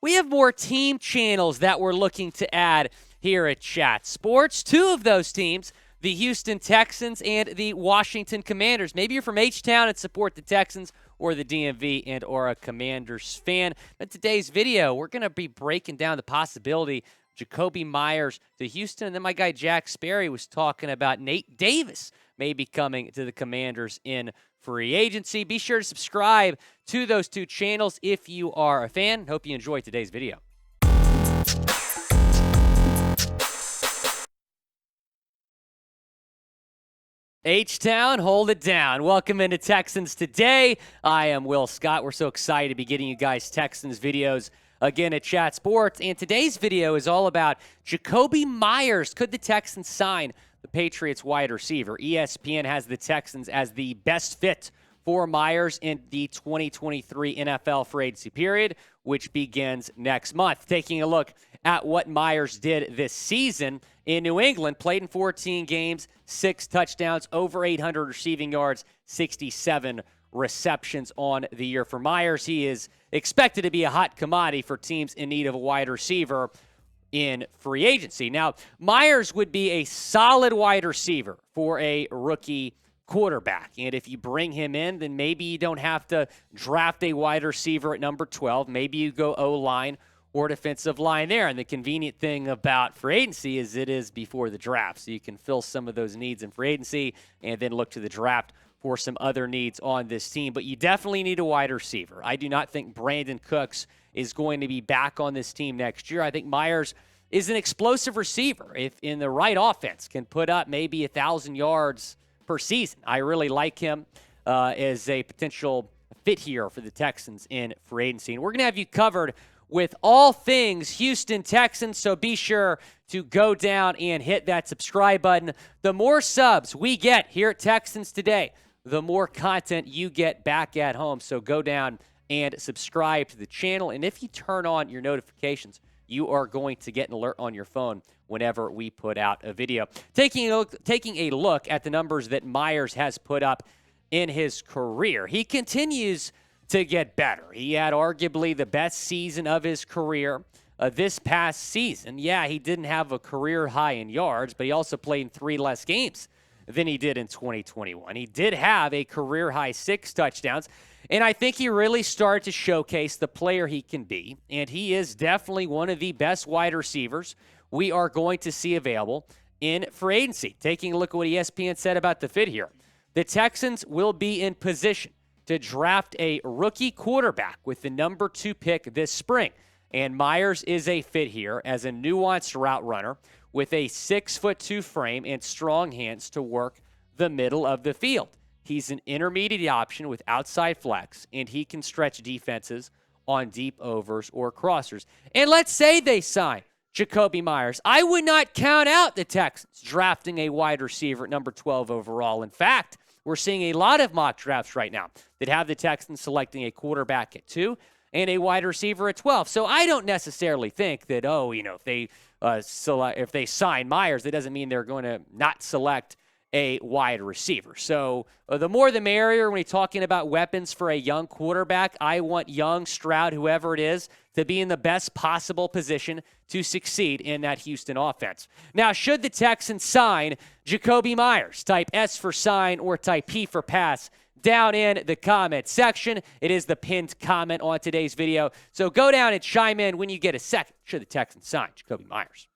We have more team channels that we're looking to add here at Chat Sports. Two of those teams, the Houston Texans and the Washington Commanders. Maybe you're from H-Town and support the Texans, or the DMV and or a Commanders fan. In today's video, we're going to be breaking down the possibility Jakobi Meyers to Houston. And then my guy Jack Sperry was talking about Nate Davis maybe coming to the Commanders in free agency. Be sure to subscribe to those two channels if you are a fan. Hope you enjoyed today's video. H-Town, hold it down. Welcome into Texans Today. I am Will Scott. We're so excited to be getting you guys Texans videos again at Chat Sports. And today's video is all about Jakobi Meyers. Could the Texans sign the Patriots wide receiver? ESPN has the Texans as the best fit for Meyers in the 2023 NFL free agency period, which begins next month. Taking a look at what Meyers did this season in New England, played in 14 games, 6 touchdowns, over 800 receiving yards, 67 receptions on the year for Meyers. He is expected to be a hot commodity for teams in need of a wide receiver in free agency. Now, Meyers would be a solid wide receiver for a rookie quarterback. And if you bring him in, then maybe you don't have to draft a wide receiver at number 12. Maybe you go O-line or defensive line there. And the convenient thing about free agency is it is before the draft. So you can fill some of those needs in free agency and then look to the draft for some other needs on this team. But you definitely need a wide receiver. I do not think Brandon Cooks is going to be back on this team next year. I think Meyers is an explosive receiver. If in the right offense can put up maybe 1,000 yards per season. I really like him as a potential fit here for the Texans in free agency. And we're going to have you covered with all things Houston Texans, so be sure to go down and hit that subscribe button. The more subs we get here at Texans Today, the more content you get back at home. So go down and subscribe to the channel. And if you turn on your notifications, you are going to get an alert on your phone whenever we put out a video. Taking a look at the numbers that Meyers has put up in his career, he continues to get better. He had arguably the best season of his career this past season. Yeah, he didn't have a career high in yards, but he also played in 3 less games than he did in 2021. He did have a career high 6 touchdowns, and I think he really started to showcase the player he can be, and he is definitely one of the best wide receivers we are going to see available in free agency. Taking a look at what ESPN said about the fit here, the Texans will be in position to draft a rookie quarterback with the number 2 pick this spring. And Meyers is a fit here as a nuanced route runner with a 6'2" frame and strong hands to work the middle of the field. He's an intermediate option with outside flex, and he can stretch defenses on deep overs or crossers. And let's say they sign Jakobi Meyers. I would not count out the Texans drafting a wide receiver at number 12 overall. In fact, we're seeing a lot of mock drafts right now that have the Texans selecting a quarterback at 2 and a wide receiver at 12. So I don't necessarily think that, if they sign Meyers, that doesn't mean they're going to not select a wide receiver. So the more the merrier when you're talking about weapons for a young quarterback. I want young Stroud, whoever it is, to be in the best possible position to succeed in that Houston offense. Now, should the Texans sign Jakobi Meyers? Type S for sign or type P for pass down in the comment section. It is the pinned comment on today's video. So go down and chime in when you get a second. Should the Texans sign Jakobi Meyers?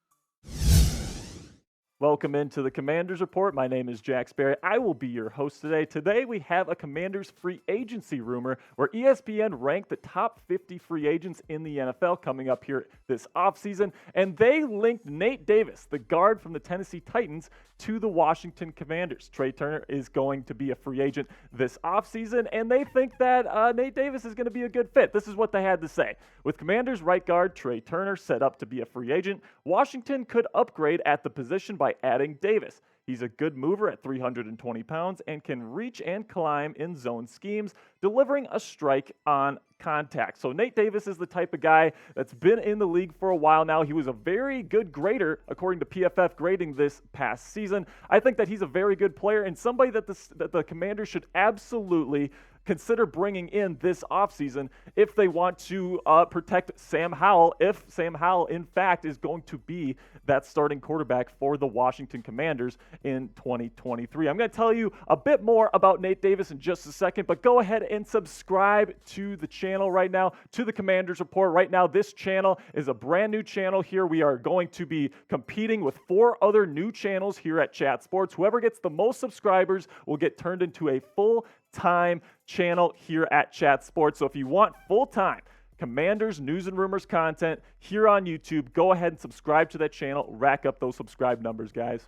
Welcome into the Commanders Report. My name is Jack Sperry. I will be your host today. Today we have a Commanders free agency rumor where ESPN ranked the top 50 free agents in the NFL coming up here this offseason, and they linked Nate Davis, the guard from the Tennessee Titans, to the Washington Commanders. Trai Turner is going to be a free agent this offseason, and they think that Nate Davis is going to be a good fit. This is what they had to say. With Commanders right guard Trai Turner set up to be a free agent, Washington could upgrade at the position by adding Davis. He's a good mover at 320 pounds and can reach and climb in zone schemes, delivering a strike on contact. So Nate Davis is the type of guy that's been in the league for a while now. He was a very good grader, according to PFF grading this past season. I think that he's a very good player and somebody that the Commanders should absolutely consider bringing in this offseason if they want to protect Sam Howell, if Sam Howell, in fact, is going to be that starting quarterback for the Washington Commanders in 2023. I'm going to tell you a bit more about Nate Davis in just a second, but go ahead and subscribe to the channel right now, to the Commanders Report. Right now, this channel is a brand new channel here. We are going to be competing with 4 other new channels here at Chat Sports. Whoever gets the most subscribers will get turned into a full-time channel here at Chat Sports. So if you want full-time Commanders news and rumors content here on YouTube, go ahead and subscribe to that channel. Rack up those subscribe numbers, guys.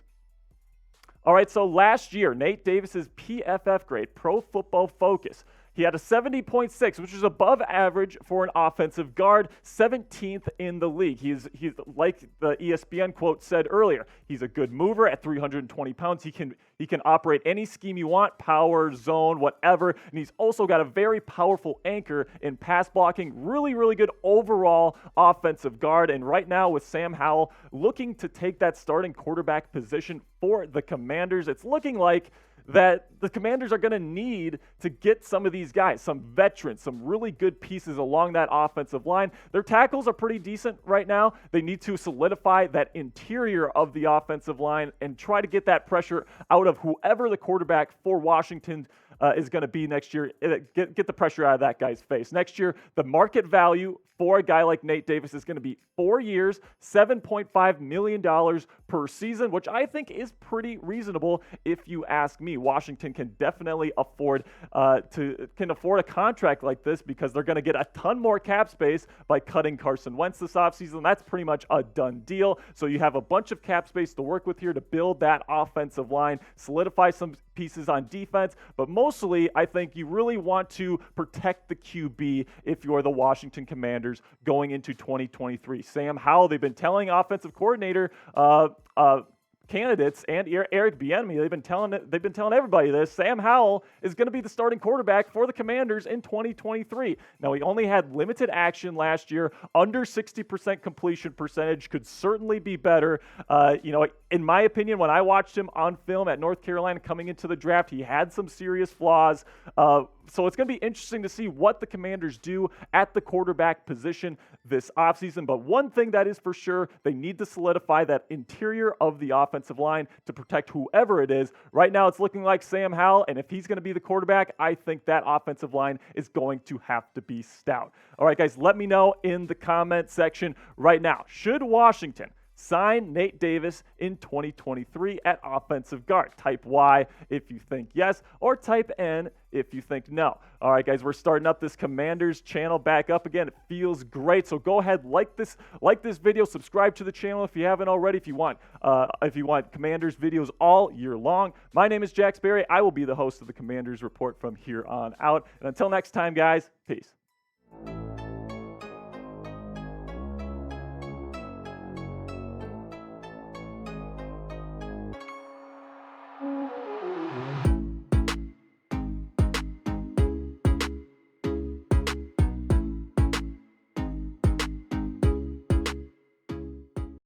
All right, so last year, Nate Davis's PFF grade, Pro Football Focus, he had a 70.6, which is above average for an offensive guard, 17th in the league. He's like the ESPN quote said earlier, he's a good mover at 320 pounds. He can operate any scheme you want, power, zone, whatever. And he's also got a very powerful anchor in pass blocking. Really, really good overall offensive guard. And right now with Sam Howell looking to take that starting quarterback position for the Commanders, it's looking like that the Commanders are going to need to get some of these guys, some veterans, some really good pieces along that offensive line. Their tackles are pretty decent right now. They need to solidify that interior of the offensive line and try to get that pressure out of whoever the quarterback for Washington is going to be next year. Get the pressure out of that guy's face. Next year, the market value for a guy like Nate Davis is going to be 4 years, $7.5 million per season, which I think is pretty reasonable if you ask me. Washington can definitely afford a contract like this because they're going to get a ton more cap space by cutting Carson Wentz this offseason. That's pretty much a done deal. So you have a bunch of cap space to work with here to build that offensive line, solidify some pieces on defense, but mostly I think you really want to protect the QB if you're the Washington Commanders going into 2023. Sam Howell, they've been telling offensive coordinator candidates and Eric Bieniemy, they've been telling everybody this. Sam Howell is going to be the starting quarterback for the Commanders in 2023. Now, he only had limited action last year, under 60% completion percentage, could certainly be better. In my opinion, when I watched him on film at North Carolina coming into the draft, he had some serious flaws. So it's going to be interesting to see what the Commanders do at the quarterback position this offseason. But one thing that is for sure, they need to solidify that interior of the offensive line to protect whoever it is. Right now, it's looking like Sam Howell, and if he's going to be the quarterback, I think that offensive line is going to have to be stout. All right, guys, let me know in the comment section right now. Should Washington sign Nate Davis in 2023 at offensive guard? Type Y if you think yes, or type N if you think no. All right, guys, we're starting up this Commanders channel back up again. It feels great. So go ahead, like this video, subscribe to the channel if you haven't already. If you want Commanders videos all year long. My name is Jack Sperry. I will be the host of the Commanders Report from here on out. And until next time, guys, peace.